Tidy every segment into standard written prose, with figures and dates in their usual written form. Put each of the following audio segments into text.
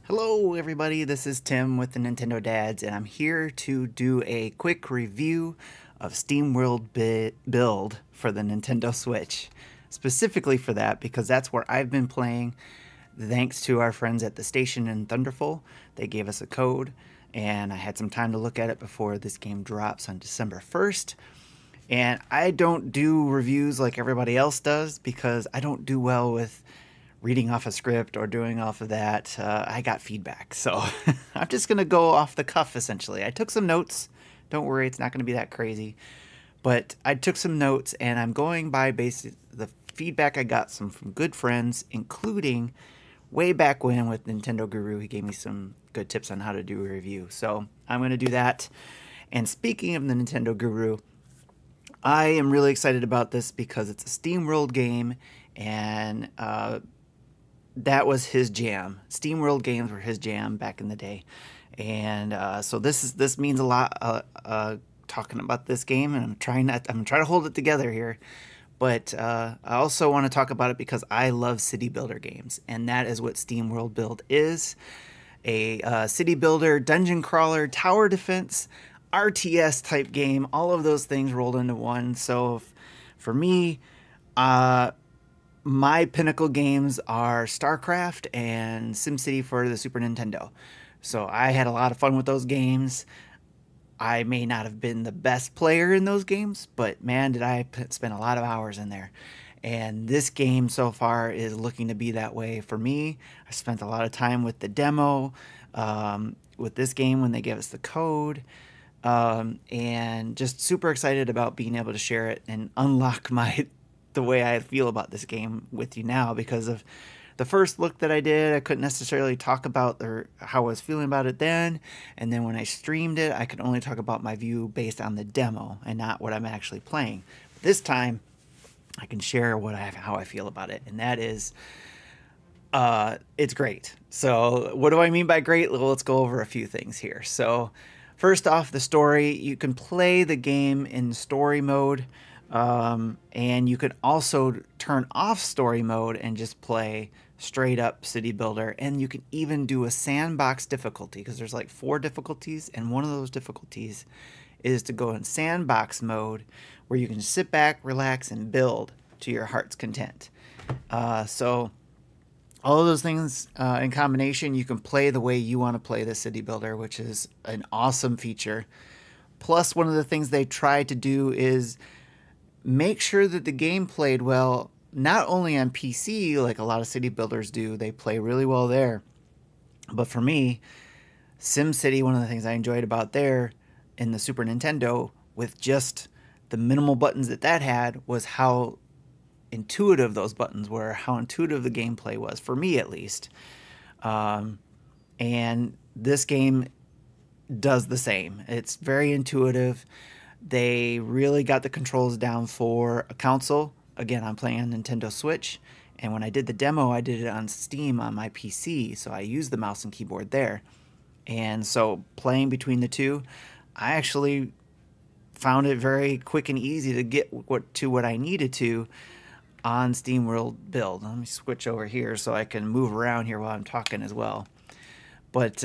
Hello everybody, this is Tim with the Nintendo Dads, and I'm here to do a quick review of SteamWorld Build for the Nintendo Switch. Specifically for that, because that's where I've been playing thanks to our friends at the station in Thunderful. They gave us a code, and I had some time to look at it before this game drops on December 1st. And I don't do reviews like everybody else does because I don't do well with reading off a script or doing off of that. I got feedback, so I'm just going to go off the cuff, essentially. I took some notes. Don't worry, it's not going to be that crazy. But I took some notes, and I'm going by basically the feedback I got from good friends, including way back when with Nintendo Guru. He gave me some good tips on how to do a review. So I'm going to do that. And speaking of the Nintendo Guru, I am really excited about this because it's a SteamWorld game, and that was his jam. SteamWorld games were his jam back in the day, and so this means a lot. Talking about this game, and I'm trying to hold it together here, but I also want to talk about it because I love city builder games, and that is what SteamWorld Build is: a city builder, dungeon crawler, tower defense, RTS type game. All of those things rolled into one. So for me, my pinnacle games are StarCraft and SimCity for the Super Nintendo. So I had a lot of fun with those games. I may not have been the best player in those games, but man, did I spend a lot of hours in there. And this game so far is looking to be that way for me. I spent a lot of time with the demo, with this game when they gave us the code, and just super excited about being able to share it and unlock the way I feel about this game with you now. Because of the first look that I did, I couldn't necessarily talk about how I was feeling about it then, and then when I streamed it, I could only talk about my view based on the demo and not what I'm actually playing. But this time, I can share how I feel about it, and that is, it's great. So what do I mean by great? Well, let's go over a few things here. So first off, the story. You can play the game in story mode, and you could also turn off story mode and just play straight up city builder. And you can even do a sandbox difficulty, because there's like 4 difficulties, and one of those difficulties is to go in sandbox mode, where you can sit back, relax, and build to your heart's content. So all of those things in combination, you can play the way you want to play the city builder, which is an awesome feature. Plus, one of the things they tried to do is make sure that the game played well, not only on PC like a lot of city builders do. They play really well there. But for me, SimCity, one of the things I enjoyed about there in the Super Nintendo, with just the minimal buttons that had, was how intuitive those buttons were, how intuitive the gameplay was, for me at least. And this game does the same. It's very intuitive. They really got the controls down for a console. Again, I'm playing on Nintendo Switch, and when I did the demo, I did it on Steam on my PC, so I used the mouse and keyboard there. And so playing between the two, I actually found it very quick and easy to get to what I needed to on SteamWorld Build. Let me switch over here so I can move around here while I'm talking as well. But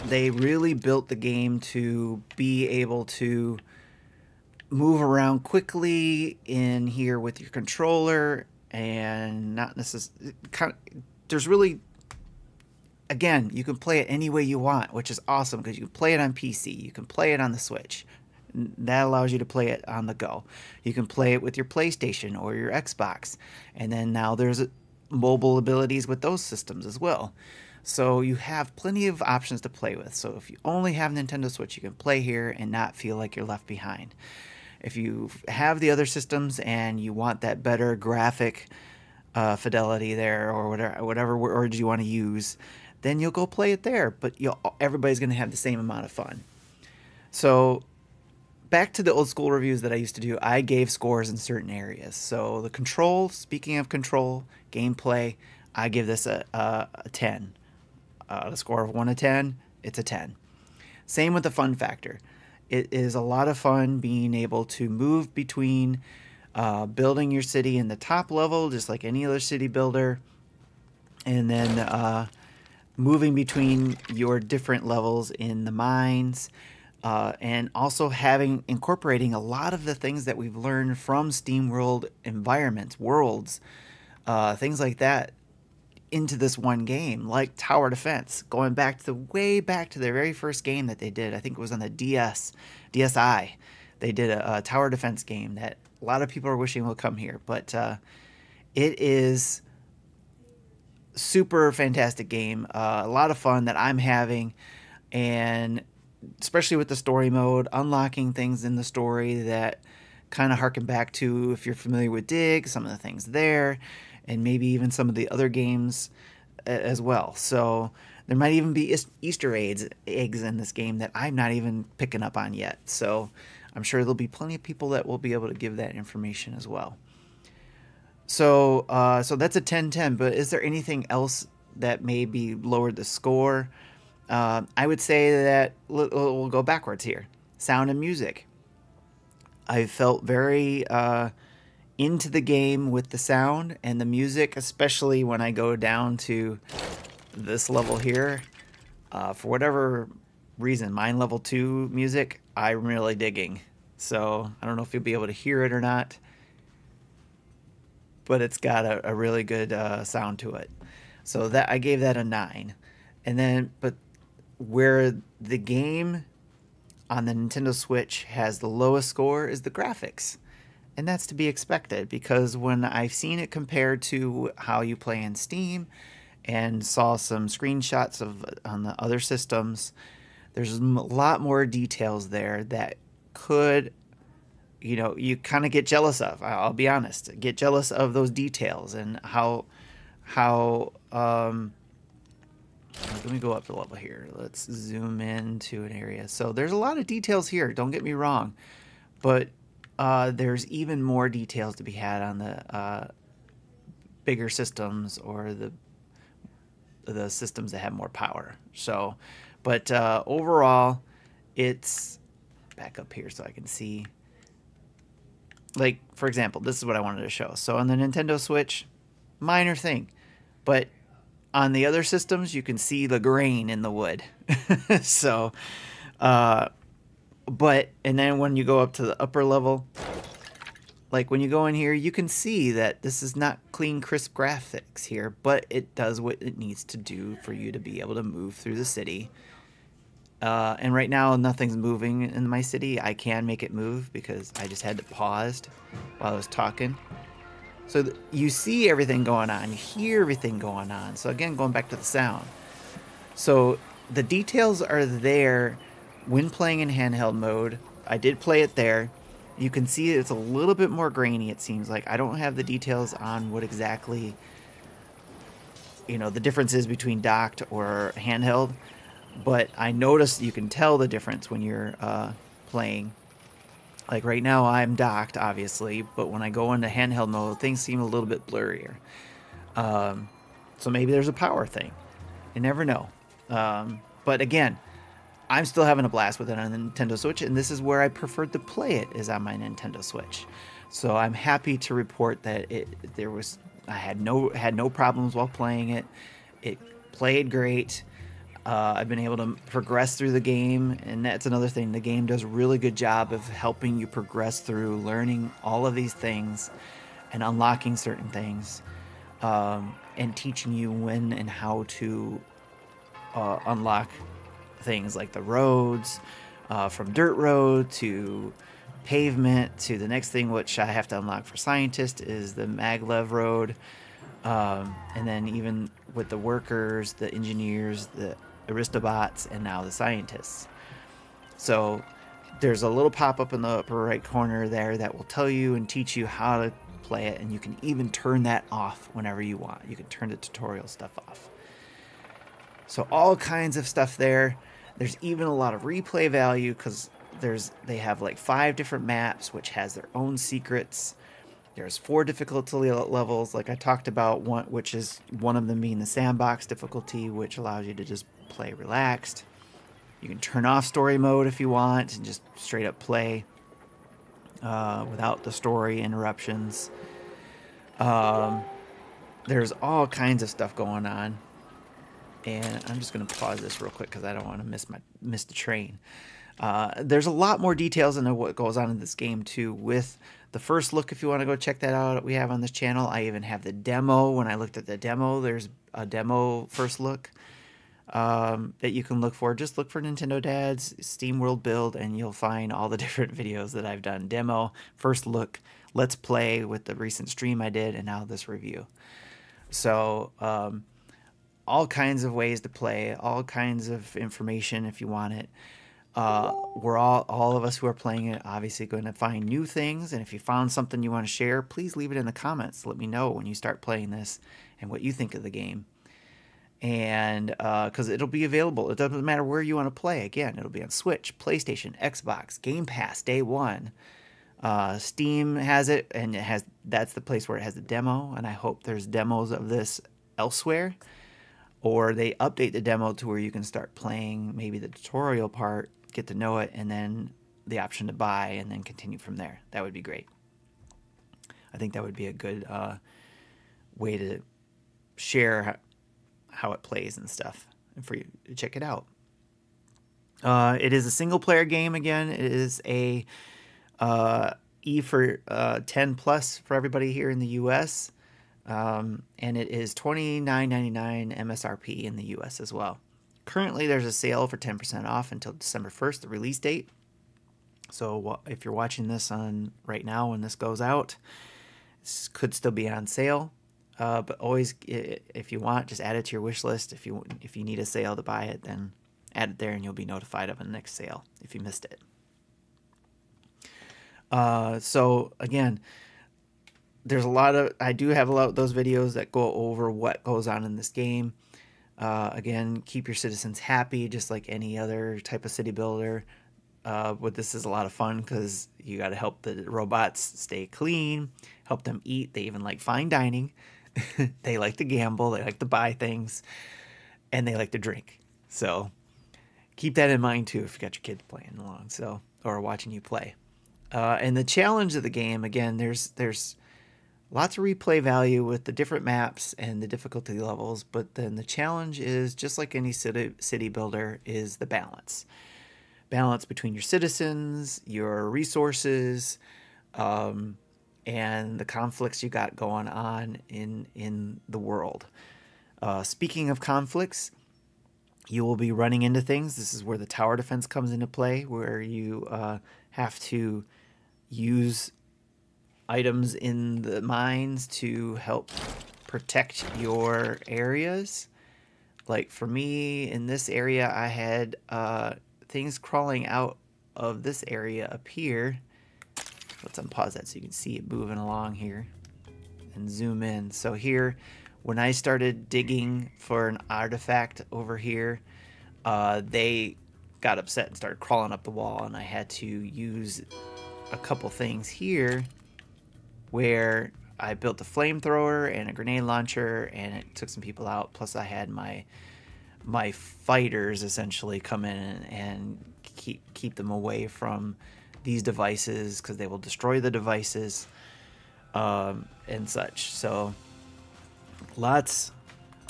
they really built the game to be able to move around quickly in here with your controller, and not necessarily there's really, again, you can play it any way you want, which is awesome, because you can play it on PC, you can play it on the Switch. That allows you to play it on the go. You can play it with your PlayStation or your Xbox, and then now there's mobile abilities with those systems as well. So you have plenty of options to play with. So if you only have Nintendo Switch, you can play here and not feel like you're left behind. If you have the other systems and you want that better graphic fidelity there, or whatever words you want to use, then you'll go play it there. But everybody's going to have the same amount of fun. So back to the old school reviews that I used to do, I gave scores in certain areas. So the control, speaking of control, gameplay, I give this a 10. The score of 1 to 10, it's a 10. Same with the fun factor. It is a lot of fun being able to move between building your city in the top level, just like any other city builder, and then moving between your different levels in the mines, and also incorporating a lot of the things that we've learned from SteamWorld environments, worlds, things like that into this one game, like tower defense, going back to way back to their very first game that they did. I think it was on the DSi. They did a tower defense game that a lot of people are wishing will come here, but it is super fantastic game, a lot of fun that I'm having, and especially with the story mode, unlocking things in the story that kind of harken back to, if you're familiar with Dig, some of the things there, and maybe even some of the other games as well. So there might even be Easter eggs in this game that I'm not even picking up on yet. So I'm sure there'll be plenty of people that will be able to give that information as well. So so that's a 10-10, but is there anything else that maybe lowered the score? I would say that we'll go backwards here. Sound and music. I felt very into the game with the sound and the music, especially when I go down to this level here. For whatever reason, mine level 2 music, I'm really digging. So I don't know if you'll be able to hear it or not, but it's got a really good sound to it. So that I gave that a 9. And then, but where the game on the Nintendo Switch has the lowest score is the graphics. And that's to be expected, because when I've seen it compared to how you play in Steam and saw some screenshots of on the other systems, there's a lot more details there that could, you kind of get jealous of. I'll be honest, get jealous of those details and how let me go up the level here. Let's zoom into an area. So there's a lot of details here, don't get me wrong, but there's even more details to be had on the bigger systems, or the systems that have more power. So, but overall, it's back up here so I can see. Like, for example, this is what I wanted to show. So on the Nintendo Switch, minor thing, but on the other systems, you can see the grain in the wood. So, and then when you go up to the upper level, like when you go in here, you can see that this is not clean, crisp graphics here, but it does what it needs to do for you to be able to move through the city. And right now, nothing's moving in my city. I can make it move because I just had it paused while I was talking. So you see everything going on, you hear everything going on. So again, going back to the sound. So the details are there when playing in handheld mode. I did play it there. You can see it's a little bit more grainy, it seems like. I don't have the details on what exactly, the difference is between docked or handheld. But I noticed you can tell the difference when you're playing. Like right now I'm docked, obviously, but when I go into handheld mode, things seem a little bit blurrier. So maybe there's a power thing. You never know. But again, I'm still having a blast with it on the Nintendo Switch, and this is where I preferred to play it, is on my Nintendo Switch. So I'm happy to report that I had no problems while playing it. It played great. I've been able to progress through the game, and that's another thing. The game does a really good job of helping you progress through learning all of these things and unlocking certain things, and teaching you when and how to unlock things like the roads, from dirt road to pavement to the next thing, which I have to unlock for scientists, is the maglev road. And then even with the workers, the engineers, the Aristobots, and now the scientists. So there's a little pop-up in the upper right corner there that will tell you and teach you how to play it, and you can even turn that off whenever you want. You can turn the tutorial stuff off. So all kinds of stuff there. There's even a lot of replay value, because they have like 5 different maps which has their own secrets. There's 4 difficulty levels, like I talked about, which is one of them being the sandbox difficulty, which allows you to just play relaxed. You can turn off story mode if you want and just straight up play without the story interruptions. There's all kinds of stuff going on. And I'm just going to pause this real quick because I don't want to miss the train. There's a lot more details into what goes on in this game too, with the first look. If you want to go check that out, we have on this channel. I even have the demo. When I looked at the demo, there's a demo first look that you can look for. Just look for Nintendo Dad's SteamWorld Build, and you'll find all the different videos that I've done. Demo, first look, let's play with the recent stream I did, and now this review. So all kinds of ways to play, all kinds of information if you want it. We're all of us who are playing it obviously going to find new things, and if you found something you want to share, please leave it in the comments. Let me know when you start playing this and what you think of the game. And because it'll be available, it doesn't matter where you want to play. Again, it'll be on Switch, PlayStation, Xbox, Game Pass day one. Steam has it, and that's the place where it has the demo, and I hope there's demos of this elsewhere, or they update the demo to where you can start playing maybe the tutorial part, get to know it, and then the option to buy and then continue from there. That would be great. I think that would be a good way to share how it plays and stuff, and for you to check it out. It is a single player game. Again, it is a E for 10 plus for everybody here in the US. And it is $29.99 MSRP in the US as well. Currently, there's a sale for 10% off until December 1st, the release date. So if you're watching this on right now when this goes out, this could still be on sale. But always, if you want, just add it to your wish list. If you need a sale to buy it, then add it there, and you'll be notified of the next sale if you missed it. So again, there's a lot of, I do have a lot of those videos that go over what goes on in this game. Again, keep your citizens happy, just like any other type of city builder. But this is a lot of fun because you got to help the robots stay clean, help them eat. They even like fine dining. They like to gamble. They like to buy things, and they like to drink. So keep that in mind too if you got your kids playing along, so, or watching you play. And the challenge of the game, again, there's lots of replay value with the different maps and the difficulty levels, but then the challenge is, just like any city builder, is the balance. Balance between your citizens, your resources, and the conflicts you got going on in the world. Speaking of conflicts, you will be running into things. This is where the tower defense comes into play, where you have to use items in the mines to help protect your areas. Like for me, in this area, I had things crawling out of this area up here. Let's unpause that so you can see it moving along here and zoom in. So here, when I started digging for an artifact over here, they got upset and started crawling up the wall, and I had to use a couple things here where I built a flamethrower and a grenade launcher, and it took some people out. Plus I had my fighters essentially come in and keep them away from these devices, because they will destroy the devices and such. So lots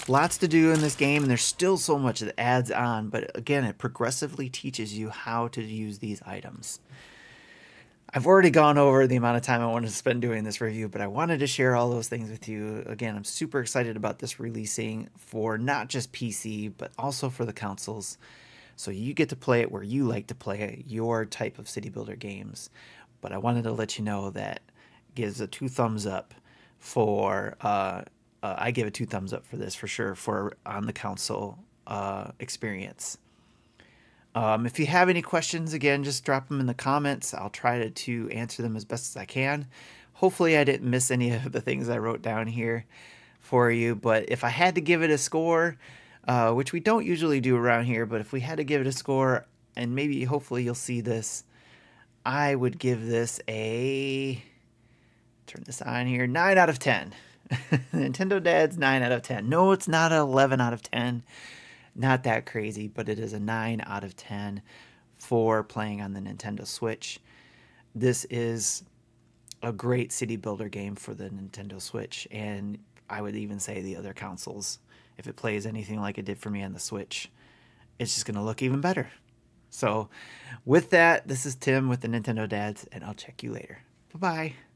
to do in this game, and there's still so much that adds on, but again, it progressively teaches you how to use these items. I've already gone over the amount of time I wanted to spend doing this review, but I wanted to share all those things with you. Again, I'm super excited about this releasing for not just PC, but also for the consoles. So you get to play it where you like to play your type of city builder games. But I wanted to let you know that gives a 2 thumbs up for, I give it 2 thumbs up for this for sure, for on the console experience. If you have any questions, again, just drop them in the comments. I'll try to answer them as best as I can. Hopefully I didn't miss any of the things I wrote down here for you, but if I had to give it a score, which we don't usually do around here, but if we had to give it a score, and maybe hopefully you'll see this, I would give this a, turn this on here, 9 out of 10. Nintendo Dad's 9 out of 10. No, it's not an 11 out of 10. Not that crazy, but it is a 9 out of 10 for playing on the Nintendo Switch. This is a great city builder game for the Nintendo Switch, and I would even say the other consoles. If it plays anything like it did for me on the Switch, it's just going to look even better. So with that, this is Tim with the Nintendo Dads, and I'll check you later. Bye-bye.